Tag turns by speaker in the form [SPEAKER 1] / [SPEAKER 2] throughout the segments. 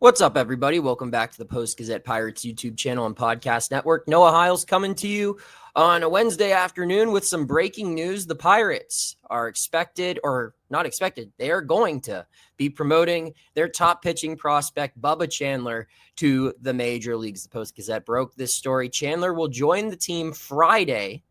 [SPEAKER 1] What's up, everybody? Welcome back to the Post-Gazette Pirates YouTube channel and podcast network. Noah Hiles coming to you on a Wednesday afternoon with some breaking news. The Pirates are expected, or not expected, they are going to be promoting their top pitching prospect, Bubba Chandler, to the major leagues. The Post-Gazette broke this story. Chandler will join the team Friday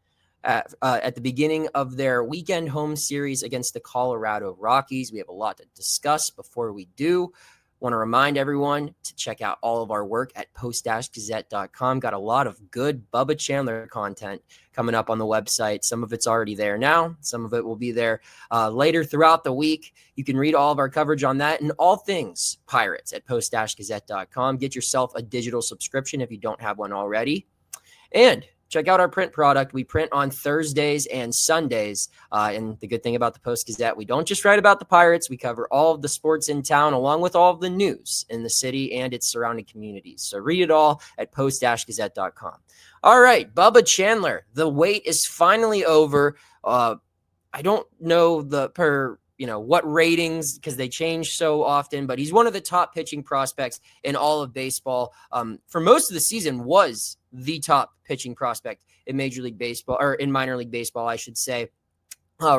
[SPEAKER 1] at the beginning of their weekend home series against the Colorado Rockies. We have a lot to discuss before we do. Want to remind everyone to check out all of our work at post-gazette.com. Got a lot of good Bubba Chandler content coming up on the website. Some of it's already there now. Some of it will be there later throughout the week. You can read all of our coverage on that and all things Pirates at post-gazette.com. Get yourself a digital subscription if you don't have one already. And check out our print product. We print on Thursdays and Sundays. And the good thing about the Post-Gazette, we don't just write about the Pirates. We cover all of the sports in town, along with all of the news in the city and its surrounding communities. So read it all at post-gazette.com. All right, Bubba Chandler. The wait is finally over. I don't know what ratings, because they change so often, but he's one of the top pitching prospects in all of baseball. For most of the season was the top pitching prospect in Major League Baseball, or in minor league baseball, I should say.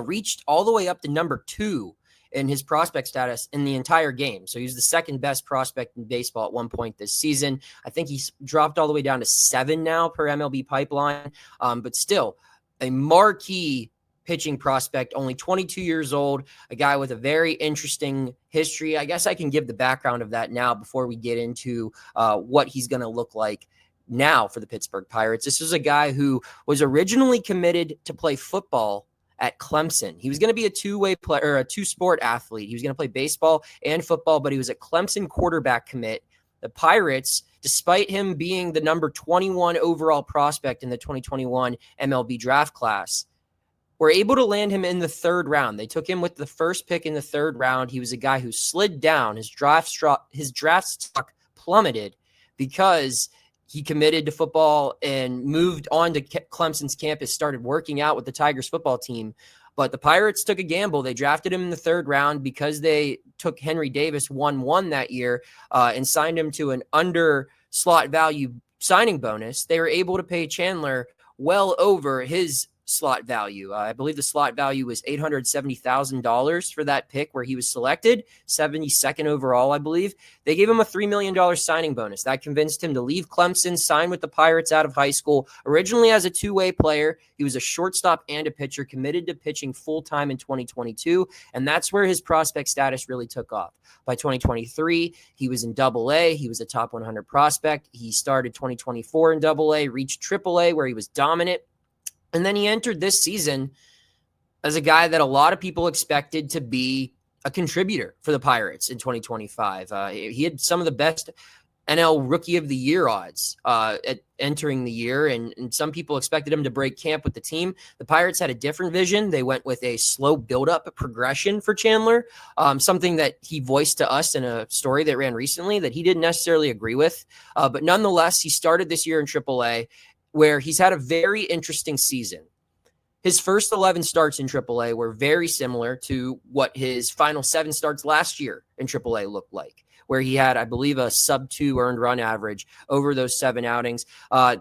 [SPEAKER 1] Reached all the way up to number 2 in his prospect status in the entire game. So he's the second best prospect in baseball at one point this season. I think he's dropped all the way down to 7 now per MLB Pipeline. But still a marquee pitching prospect, only 22 years old, a guy with a very interesting history. I guess I can give the background of that now before we get into what he's going to look like now for the Pittsburgh Pirates. This is a guy who was originally committed to play football at Clemson. He was going to be a two-way player, or a two-sport athlete. He was going to play baseball and football, but he was a Clemson quarterback commit. The Pirates, despite him being the number 21 overall prospect in the 2021 MLB draft class, were able to land him in the 3rd round. They took him with the first pick in the 3rd round. He was a guy who slid down. His draft stock plummeted because he committed to football and moved on to Clemson's campus, started working out with the Tigers football team. But the Pirates took a gamble. They drafted him in the 3rd round because they took Henry Davis 1-1 that year and signed him to an under slot value signing bonus. They were able to pay Chandler well over his slot value. I believe the slot value was $870,000 for that pick where he was selected, 72nd overall, I believe. They gave him a $3 million signing bonus. That convinced him to leave Clemson, sign with the Pirates out of high school. Originally as a two-way player, he was a shortstop and a pitcher, committed to pitching full-time in 2022, and that's where his prospect status really took off. By 2023, he was in Double-A. He was a top 100 prospect. He started 2024 in Double-A, reached Triple-A where he was dominant. And then he entered this season as a guy that a lot of people expected to be a contributor for the Pirates in 2025. He had some of the best NL Rookie of the Year odds at entering the year, and some people expected him to break camp with the team. The Pirates had a different vision. They went with a slow build-up progression for Chandler, something that he voiced to us in a story that ran recently that he didn't necessarily agree with. But nonetheless, he started this year in AAA, where he's had a very interesting season. His first 11 starts in AAA were very similar to what his final 7 starts last year in AAA looked like, where he had, I believe, a sub-2 earned run average over those 7 outings.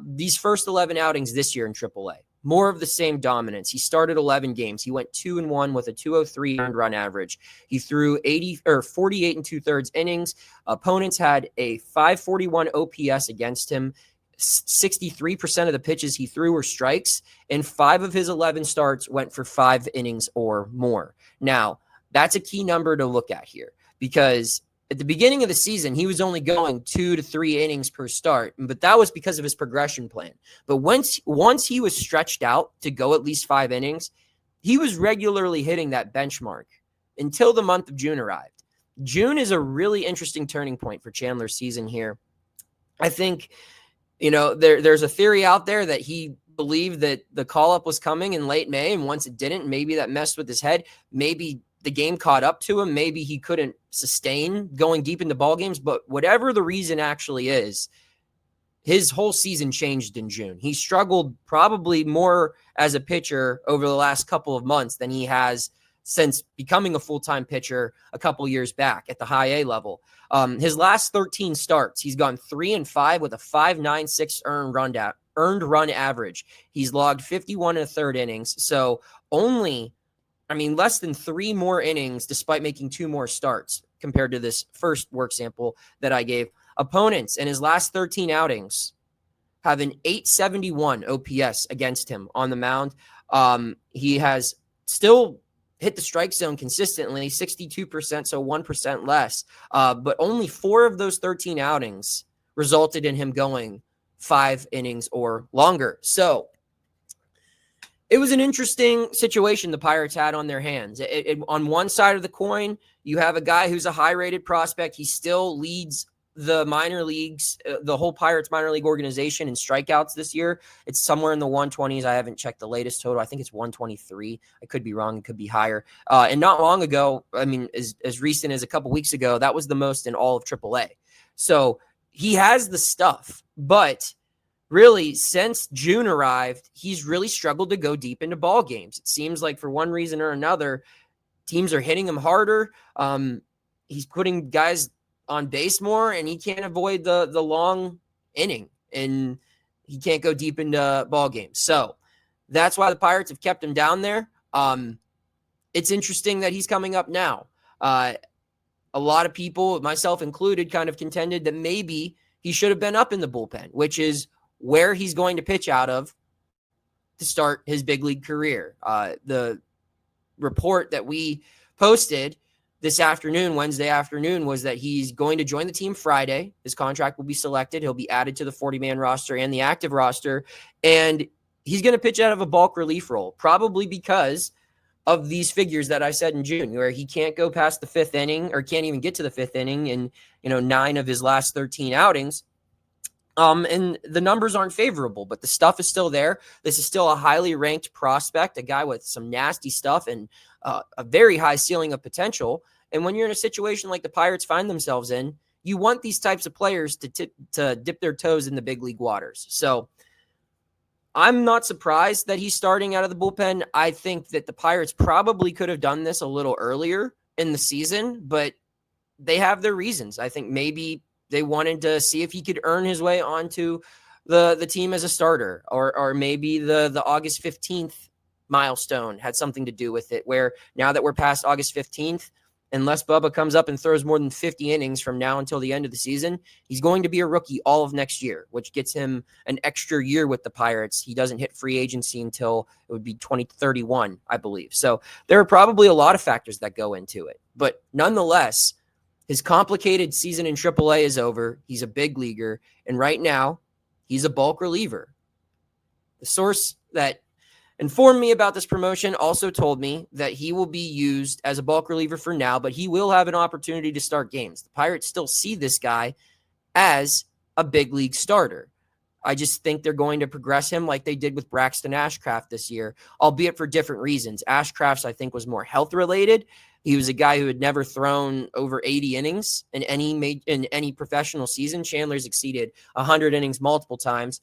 [SPEAKER 1] These first 11 outings this year in AAA, more of the same dominance. He started 11 games. He went 2-1 with a 203 earned run average. He threw 48 2/3 innings. Opponents had a 541 OPS against him. 63% of the pitches he threw were strikes, and 5 of his 11 starts went for 5 innings or more. Now, that's a key number to look at here, because at the beginning of the season, he was only going 2 to 3 innings per start, but that was because of his progression plan. But once he was stretched out to go at least 5 innings, he was regularly hitting that benchmark until the month of June arrived. June is a really interesting turning point for Chandler's season here. I think, there's a theory out there that he believed that the call-up was coming in late May, and once it didn't, maybe that messed with his head. Maybe the game caught up to him. Maybe he couldn't sustain going deep into ball games. But whatever the reason actually is, his whole season changed in June. He struggled probably more as a pitcher over the last couple of months than he has since becoming a full-time pitcher a couple years back at the high A level. His last 13 starts, he's gone 3-5 with a 5.96 earned run average. He's logged 51 1/3 innings. So less than 3 more innings despite making 2 more starts compared to this first work sample that I gave. Opponents in his last 13 outings have an 871 OPS against him on the mound. He has still hit the strike zone consistently, 62%, so 1% less. But only 4 of those 13 outings resulted in him going 5 innings or longer. So it was an interesting situation the Pirates had on their hands. On one side of the coin, you have a guy who's a high-rated prospect. He still leads the minor leagues, the whole Pirates minor league organization in strikeouts this year. It's somewhere in the 120s. I haven't checked the latest total. I think it's 123. I could be wrong. It could be higher. And not long ago, as recent as a couple weeks ago, that was the most in all of AAA. So he has the stuff, but really, since June arrived, he's really struggled to go deep into ball games. It seems like for one reason or another, teams are hitting him harder. He's putting guys on base more, and he can't avoid the long inning, and he can't go deep into ball games. So that's why the Pirates have kept him down there. It's interesting that he's coming up now. A lot of people, myself included, kind of contended that maybe he should have been up in the bullpen, which is where he's going to pitch out of to start his big league career. The report that we posted this afternoon, Wednesday afternoon, was that he's going to join the team Friday. His contract will be selected. He'll be added to the 40-man roster and the active roster, and he's going to pitch out of a bulk relief role, probably because of these figures that I said in June, where he can't go past the 5th inning or can't even get to the 5th inning in 9 of his last 13 outings. And the numbers aren't favorable, but the stuff is still there. This is still a highly ranked prospect, a guy with some nasty stuff and a very high ceiling of potential. And when you're in a situation like the Pirates find themselves in, you want these types of players to dip their toes in the big league waters. So I'm not surprised that he's starting out of the bullpen. I think that the Pirates probably could have done this a little earlier in the season, but they have their reasons. I think maybe they wanted to see if he could earn his way onto the team as a starter, or maybe the August 15th milestone had something to do with it, where now that we're past August 15th, unless Bubba comes up and throws more than 50 innings from now until the end of the season, he's going to be a rookie all of next year, which gets him an extra year with the Pirates. He doesn't hit free agency until it would be 2031, I believe. So there are probably a lot of factors that go into it. But nonetheless, his complicated season in AAA is over. He's a big leaguer, and right now, he's a bulk reliever. The source that informed me about this promotion also told me that he will be used as a bulk reliever for now, but he will have an opportunity to start games. The Pirates still see this guy as a big league starter. I just think they're going to progress him like they did with Braxton Ashcraft this year, albeit for different reasons. Ashcraft's, I think, was more health related. He was a guy who had never thrown over 80 innings in any professional season. Chandler's exceeded 100 innings multiple times.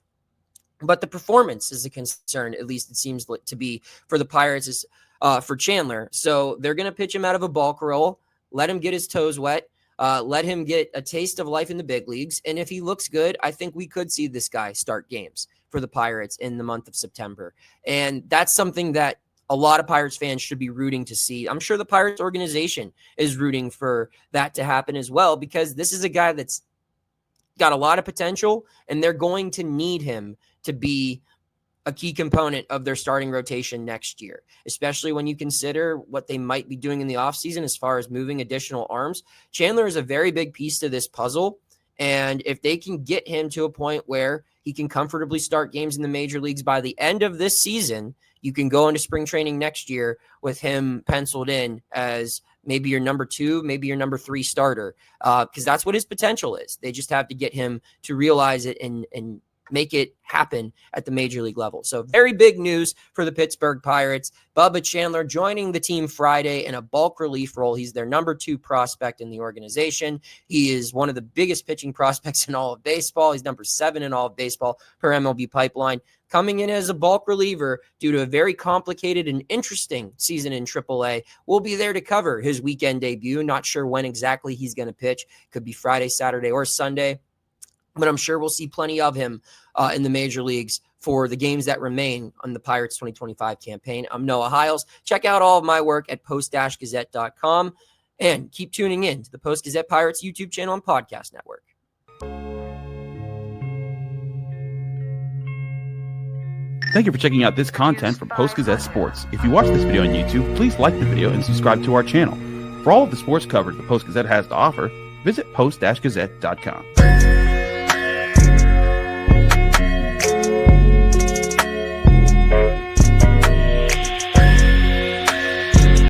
[SPEAKER 1] But the performance is a concern, at least it seems to be, for the Pirates, is for Chandler. So they're going to pitch him out of a bulk role, let him get his toes wet, let him get a taste of life in the big leagues. And if he looks good, I think we could see this guy start games for the Pirates in the month of September. And that's something that a lot of Pirates fans should be rooting to see. I'm sure the Pirates organization is rooting for that to happen as well, because this is a guy that's got a lot of potential, and they're going to need him to be a key component of their starting rotation next year, especially when you consider what they might be doing in the offseason as far as moving additional arms. Chandler is a very big piece to this puzzle, and if they can get him to a point where he can comfortably start games in the major leagues by the end of this season, you can go into spring training next year with him penciled in as maybe your number 2, maybe your number 3 starter, because that's what his potential is. They just have to get him to realize it and make it happen at the major league level. So very big news for the Pittsburgh Pirates. Bubba Chandler joining the team Friday in a bulk relief role. He's their number 2 prospect in the organization. He is one of the biggest pitching prospects in all of baseball. He's number 7 in all of baseball per MLB Pipeline, coming in as a bulk reliever due to a very complicated and interesting season in AAA. We'll be there to cover his weekend debut. Not sure when exactly he's going to pitch. Could be Friday, Saturday, or Sunday. But I'm sure we'll see plenty of him in the major leagues for the games that remain on the Pirates 2025 campaign. I'm Noah Hiles. Check out all of my work at post-gazette.com and keep tuning in to the Post-Gazette Pirates YouTube channel and podcast network.
[SPEAKER 2] Thank you for checking out this content from Post-Gazette Sports. If you watch this video on YouTube, please like the video and subscribe to our channel. For all of the sports coverage the Post-Gazette has to offer, visit post-gazette.com.